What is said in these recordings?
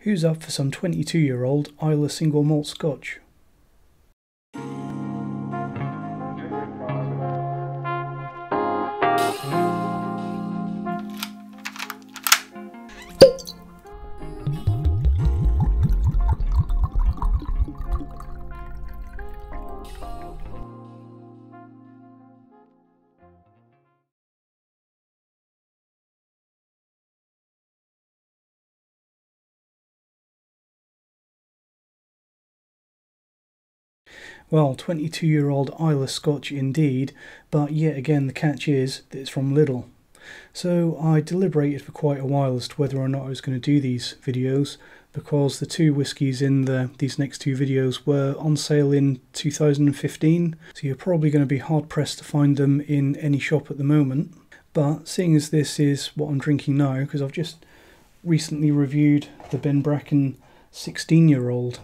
Who's up for some 22-year-old Islay single malt Scotch? Well, 22-year-old Islay Scotch indeed, but yet again the catch is that it's from Lidl. So I deliberated for quite a while as to whether or not I was going to do these videos, because the two whiskies in these next two videos were on sale in 2015, so you're probably going to be hard pressed to find them in any shop at the moment. But seeing as this is what I'm drinking now, because I've just recently reviewed the Bracken 16-year-old,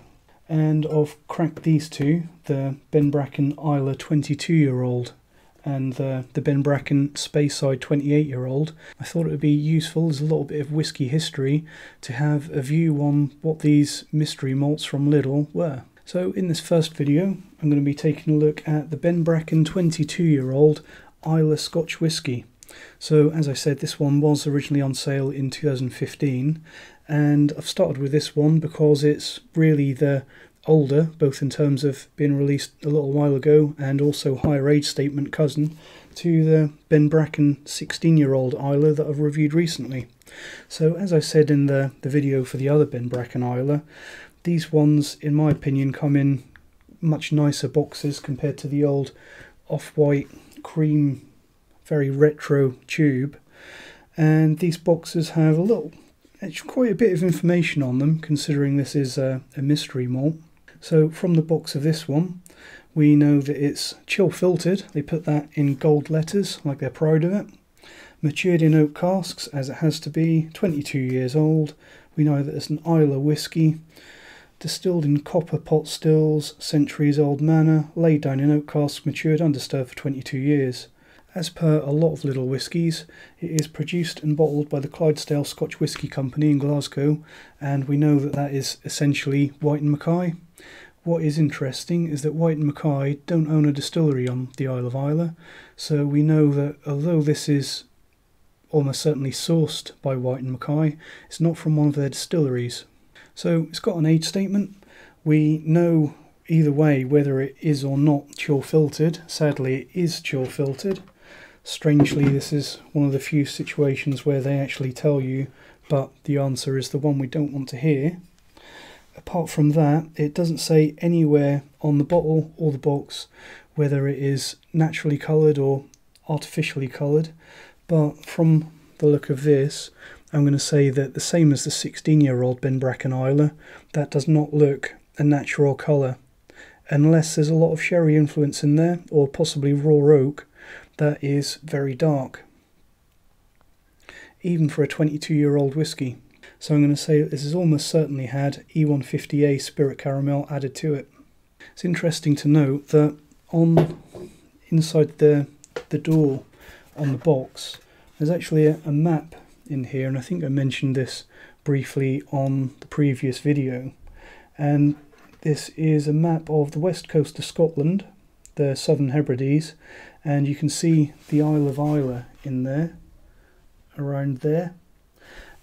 and I've cracked these two, the Bracken Islay 22-year-old and the Bracken Speyside 28-year-old. I thought it would be useful as a little bit of whisky history to have a view on what these mystery malts from Lidl were. So in this first video I'm going to be taking a look at the Bracken 22-year-old Islay Scotch whisky. So as I said, this one was originally on sale in 2015, and I've started with this one because it's really the older, both in terms of being released a little while ago and also higher age statement cousin to the Bracken 16-year-old Islay that I've reviewed recently. So as I said in the video for the other Bracken Islay, these ones in my opinion come in much nicer boxes compared to the old off-white cream very retro tube, and these boxes have quite a bit of information on them, considering this is a mystery malt. So from the box of this one, we know that it's chill filtered. They put that in gold letters, like they're proud of it. Matured in oak casks, as it has to be, 22 years old. We know that it's an Islay whisky, distilled in copper pot stills, centuries old manor, laid down in oak casks, matured undisturbed for 22 years. As per a lot of Lidl whiskies, it is produced and bottled by the Clydesdale Scotch Whisky Company in Glasgow, and we know that that is essentially White & Mackay. What is interesting is that White & Mackay don't own a distillery on the Isle of Islay, so we know that although this is almost certainly sourced by White & Mackay, it's not from one of their distilleries. So it's got an age statement. We know either way whether it is or not chill filtered. Sadly, it is chill filtered. Strangely, this is one of the few situations where they actually tell you, but the answer is the one we don't want to hear. Apart from that, it doesn't say anywhere on the bottle or the box whether it is naturally coloured or artificially coloured, but from the look of this, I'm going to say that the same as the 16-year-old Bracken Islay, that does not look a natural colour. Unless there's a lot of sherry influence in there, or possibly raw oak, that is very dark, even for a 22-year-old whisky. So I'm going to say that this has almost certainly had E150A spirit caramel added to it. It's interesting to note that inside the door on the box, there's actually a map in here, and I think I mentioned this briefly on the previous video. And this is a map of the west coast of Scotland, the Southern Hebrides, and you can see the Isle of Islay in there, around there.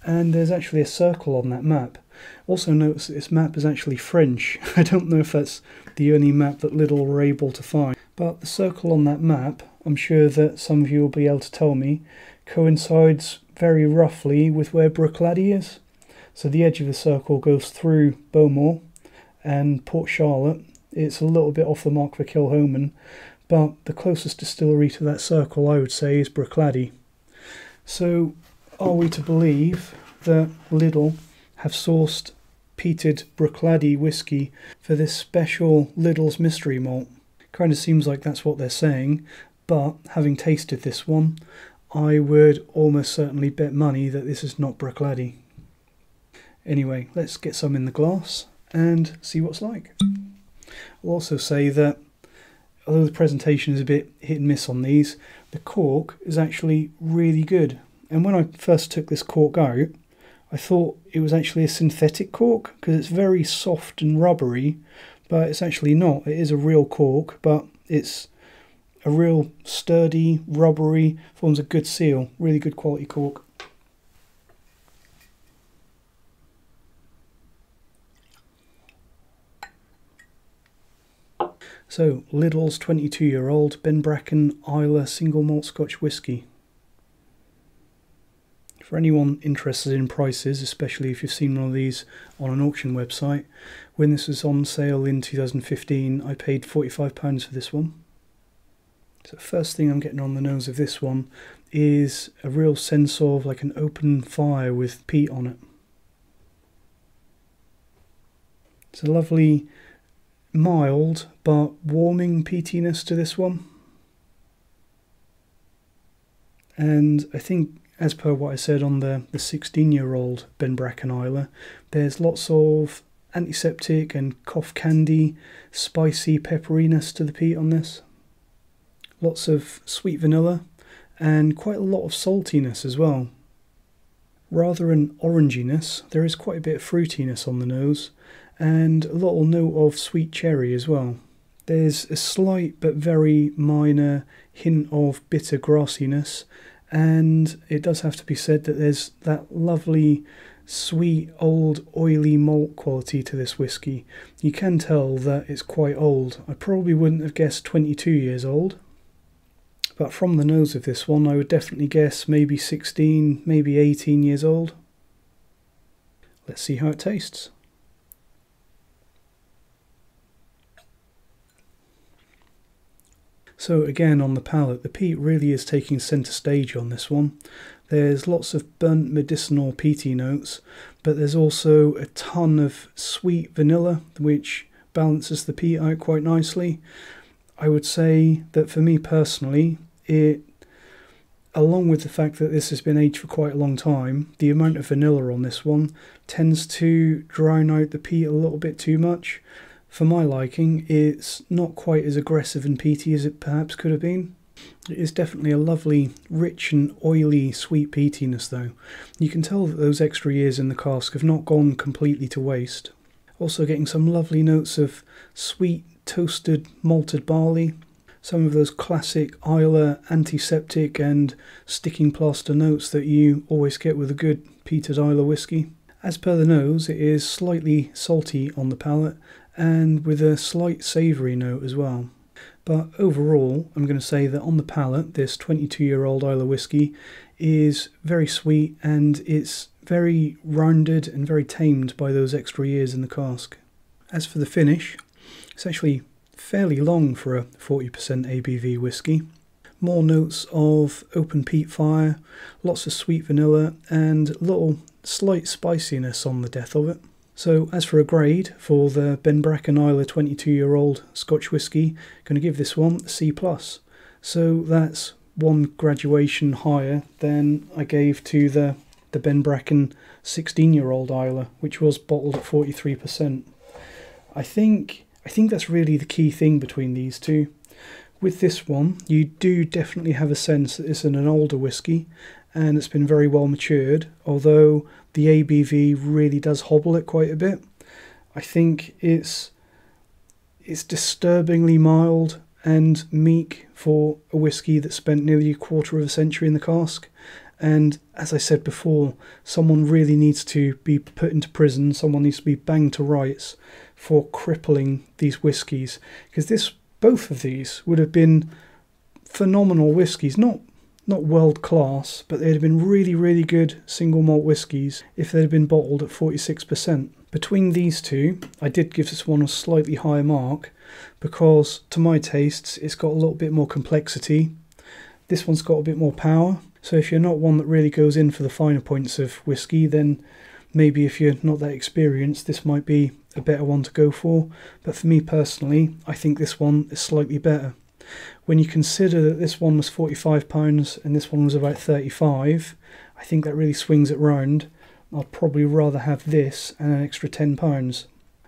And there's actually a circle on that map. Also notice that this map is actually French. I don't know if that's the only map that Lidl were able to find. But the circle on that map, I'm sure that some of you will be able to tell me, coincides very roughly with where Bruichladdich is. So the edge of the circle goes through Bowmore and Port Charlotte. It's a little bit off the mark for Kilhoman, but the closest distillery to that circle, I would say, is Bruichladdich. So are we to believe that Lidl have sourced peated Bruichladdich whisky for this special Lidl's mystery malt? Kind of seems like that's what they're saying, but having tasted this one, I would almost certainly bet money that this is not Bruichladdich. Anyway, let's get some in the glass and see what's like. I'll also say that although the presentation is a bit hit and miss on these, the cork is actually really good. And when I first took this cork out, I thought it was actually a synthetic cork because it's very soft and rubbery, but it's actually not. It is a real cork, but it's a real sturdy, rubbery, forms a good seal, really good quality cork. So, Lidl's 22-year-old Bracken Islay single malt Scotch whisky. For anyone interested in prices, especially if you've seen one of these on an auction website, when this was on sale in 2015, I paid £45 for this one. So the first thing I'm getting on the nose of this one is a real sense of like an open fire with peat on it. It's a lovely, mild but warming peatiness to this one. And I think, as per what I said on the 16-year-old Bracken Islay, there's lots of antiseptic and cough candy, spicy pepperiness to the peat on this. Lots of sweet vanilla and quite a lot of saltiness as well. Rather an oranginess, there is quite a bit of fruitiness on the nose and a little note of sweet cherry as well. There's a slight but very minor hint of bitter grassiness, and it does have to be said that there's that lovely sweet old oily malt quality to this whisky. You can tell that it's quite old. I probably wouldn't have guessed 22 years old, but from the nose of this one I would definitely guess maybe 16, maybe 18 years old. Let's see how it tastes. So again, on the palate, the peat really is taking centre stage on this one. There's lots of burnt medicinal peaty notes, but there's also a ton of sweet vanilla, which balances the peat out quite nicely. I would say that for me personally, along with the fact that this has been aged for quite a long time, the amount of vanilla on this one tends to drown out the peat a little bit too much. For my liking, it's not quite as aggressive and peaty as it perhaps could have been. It is definitely a lovely, rich and oily, sweet peatiness though. You can tell that those extra years in the cask have not gone completely to waste. Also getting some lovely notes of sweet, toasted, malted barley. Some of those classic Islay antiseptic and sticking plaster notes that you always get with a good peated Islay whisky. As per the nose, it is slightly salty on the palate and with a slight savoury note as well. But overall, I'm going to say that on the palate, this 22-year-old Islay whisky is very sweet and it's very rounded and very tamed by those extra years in the cask. As for the finish, it's actually fairly long for a 40% ABV whisky. More notes of open peat fire, lots of sweet vanilla and little slight spiciness on the death of it. So as for a grade for the Bracken Islay 22-year-old Scotch whisky, going to give this one a C+. So that's one graduation higher than I gave to the Bracken 16-year-old Islay, which was bottled at 43%. I think that's really the key thing between these two. With this one, you do definitely have a sense that it's an older whisky and it's been very well matured, although the ABV really does hobble it quite a bit. I think it's disturbingly mild and meek for a whisky that spent nearly a quarter of a century in the cask. And as I said before, someone really needs to be put into prison, someone needs to be banged to rights for crippling these whiskies, because both of these would have been phenomenal whiskies, not world class, but they'd have been really, really good single malt whiskies if they'd have been bottled at 46%. Between these two, I did give this one a slightly higher mark because, to my tastes, it's got a little bit more complexity. This one's got a bit more power, so if you're not one that really goes in for the finer points of whiskey, then maybe if you're not that experienced, this might be a better one to go for. But for me personally, I think this one is slightly better. When you consider that this one was £45 and this one was about £35, I think that really swings it round. I'd probably rather have this and an extra £10.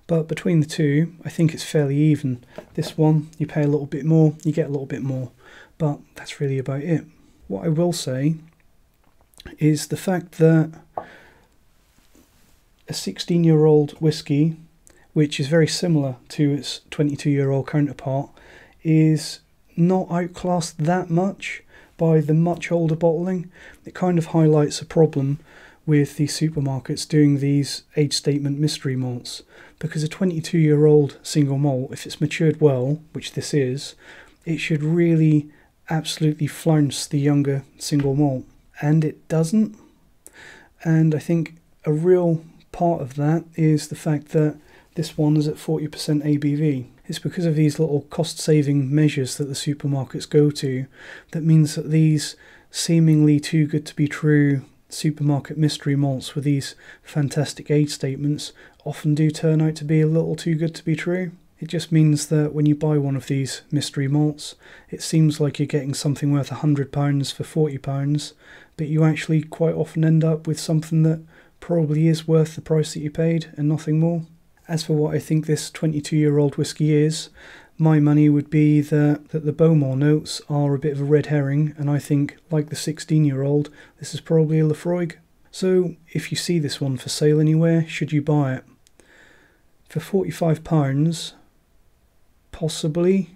But between the two, I think it's fairly even. This one, you pay a little bit more, you get a little bit more. But that's really about it. What I will say is the fact that a 16-year-old whisky, which is very similar to its 22-year-old counterpart, is not outclassed that much by the much older bottling. It kind of highlights a problem with the supermarkets doing these age statement mystery malts, because a 22-year-old single malt, if it's matured well, which this is, it should really absolutely flounce the younger single malt, and it doesn't. And I think a real part of that is the fact that this one is at 40% ABV. It's because of these little cost-saving measures that the supermarkets go to that means that these seemingly too good to be true supermarket mystery malts with these fantastic age statements often do turn out to be a little too good to be true. It just means that when you buy one of these mystery malts, it seems like you're getting something worth £100 for £40, but you actually quite often end up with something that probably is worth the price that you paid and nothing more. As for what I think this 22-year-old whisky is, my money would be that the Bowmore notes are a bit of a red herring, and I think, like the 16-year-old, this is probably a Lafroig. So if you see this one for sale anywhere, should you buy it? For £45, possibly.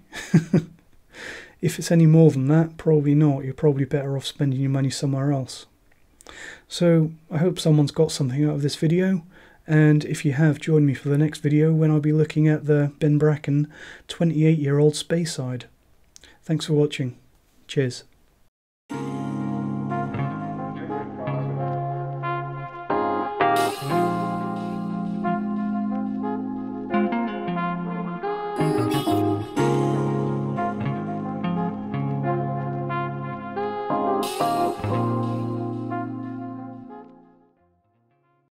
If it's any more than that, probably not. You're probably better off spending your money somewhere else. So I hope someone's got something out of this video. And if you have, join me for the next video when I'll be looking at the Bracken 28-year-old Speyside. Thanks for watching. Cheers.